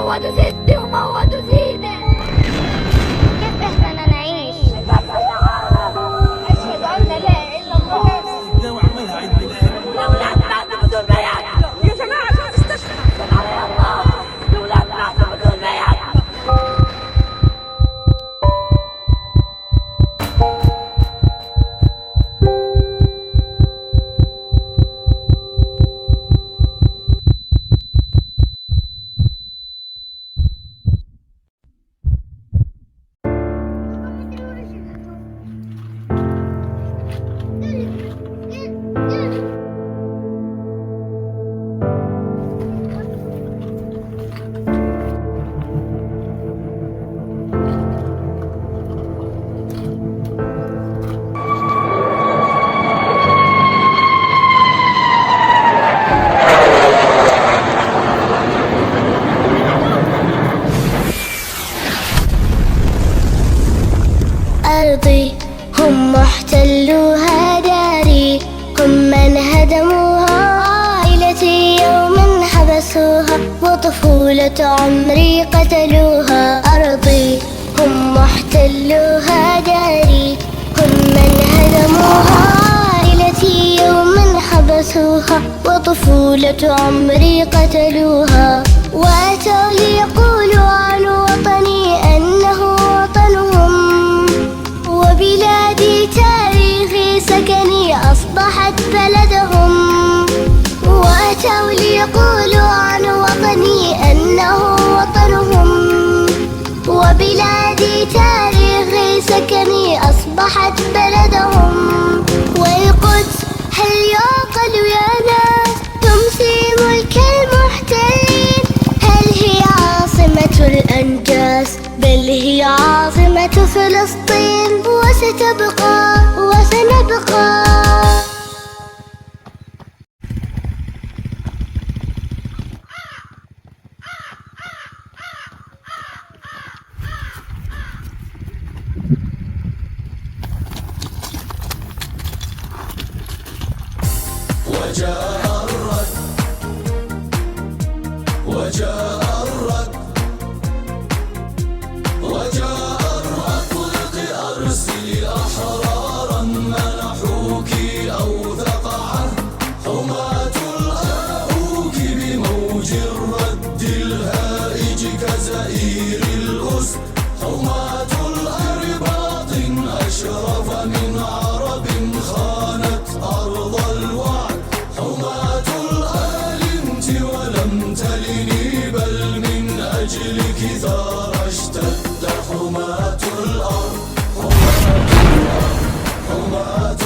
مواد ستي ومواد سيدي. كيف بدنا نعيش؟ أشهد أن لا إله إلا الله. لو عملها عيد ميلاد الأولاد ماتوا بدون بيان. يا جماعة في المستشفى. علي الله. الأولاد ماتوا بدون بيان. أرضي هم محتلوها، داري هم من هدموها، عائلتي يوما حبسوها وطفولة عمري قتلوها. أرضي هم محتلوها، داري هم من هدموها، عائلتي يوما حبسوها وطفولة عمري قتلوها. وأتوا ليقولوا عن وطني أنه وطنهم، وبلادي تاريخي سكني أصبحت بلدهم. وأتوا ليقولوا عن وطني أنه وطنهم، وبلادي تاريخي سكني أصبحت بلدهم. والقدس هل يعقل يا ناس تمسي ملك المحتلين؟ هل هي عاصمة الأنجاز؟ بل هي عاصمة فلسطين، وستبقى وسنبقى. وجاء الرد وجاء الرد وجاء الرد اطلق أرسلي أحرارا منحوك أوثق عهد، حماة الأخوك بموج الرد الهائج كزئير الأسد، حماة الأرباط أشرف من عرب خانت أرض الوعد، حماة الآل انت ولم تلني بل من أجلك ثار اشتد، حماة الأرض حماة الأرض حماة